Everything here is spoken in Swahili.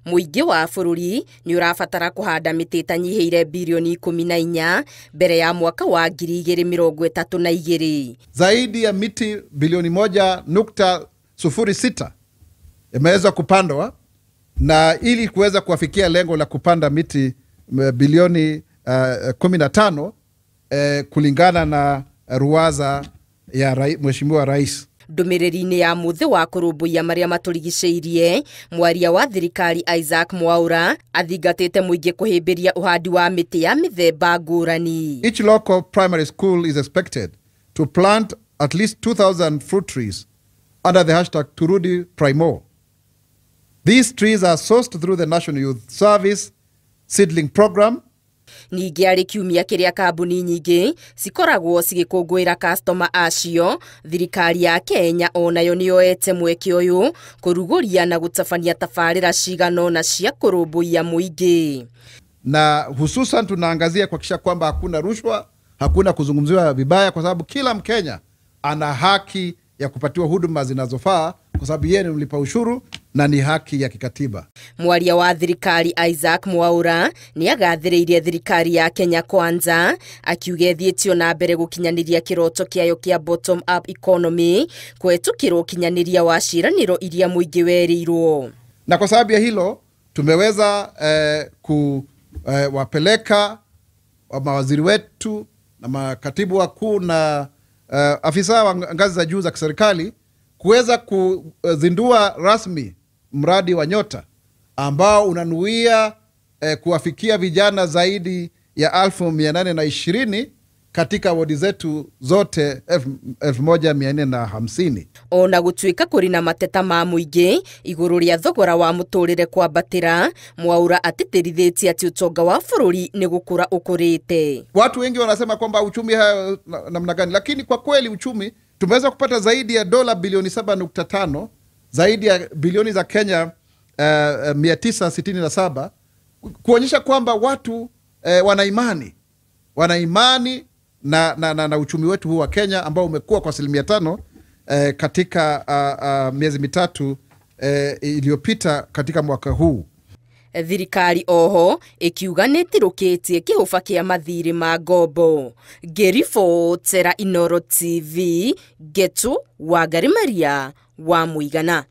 Muingi wa bururi ni urabatara kuhanda miti itanyihiire bilioni 14 mbere ya mwaka wa 2032. Zaidi ya miti bilioni 1.06 imeweza kupandwa, na ili kuweza kuwafikia lengo la kupanda miti bilioni 15 kulingana na ruwaza ya Mheshimiwa Rais. Ndumiriri-ini ya muthi wa kurumbuia maria maturigiceirie, mwaria wa thirikari Isaac Mwaura athingatite muingi kuhimbiria uhandi wa miti ya mithemba ngurani. Each local primary school is expected to plant at least 2,000 fruit trees under the hashtag Turudi Primo. These trees are sourced through the National Youth Service seedling program. Ningi ari kiumia kiria kambuni nyingi cikoragwo cigikungwira customer acio, thirikari ya Kenya onayo nioete mweke uyu kuruguria na gutabania tabarira cigano na cia kurumbuia muingi. Na hususan tunaangazia kuhakikisha kwamba hakuna rushwa, hakuna kuzungumziwa vibaya, kwa sababu kila Mkenya ana haki ya kupatiwa huduma zinazofaa, kwa sababu yeye ni mlipa ushuru na ni haki ya kikatiba. Mwaria wa thirikari Isaac Mwaura ni agathiriirie thirikari ya Kenya Kwanza, akiuge thietio na mbere gukinyaniria kiroto kiayo kia bottom up economy kwetukirwo kinyaniria wa ciraniro iria muingi werirwo. Na kwa sababu ya hilo tumeweza kuwapeleka mawaziri wetu na makatibu wakuu na afisa wa ngazi za juu za kiserikali kuweza kuzindua rasmi mradi wa Nyota ambao unanuia kuwafikia vijana zaidi ya 1820 katika wodi zetu zote 1450. Ona gutuika kuri na mateta ma muingi iguru ria thogora wa muturire kwambatira, Mwaura atitirithitie ati utonga wa bururi ni gukura ukurite. Watu wengi wanasema kwamba uchumi namna gani, lakini kwa kweli uchumi tumeweza kupata zaidi ya dola bilioni 7.5, zaidi ya bilioni za Kenya 967, kuonyesha kwamba watu wana imani na uchumi wetu huu wa Kenya ambao umekuwa kwa 5% katika miezi mitatu iliyopita katika mwaka huu. Thirikari oho ikiuga nitirukitie kihuba kia mathiri ma ngombo. Ngiribotera Inooro TV, Getu Wangari Maria wa Muigana.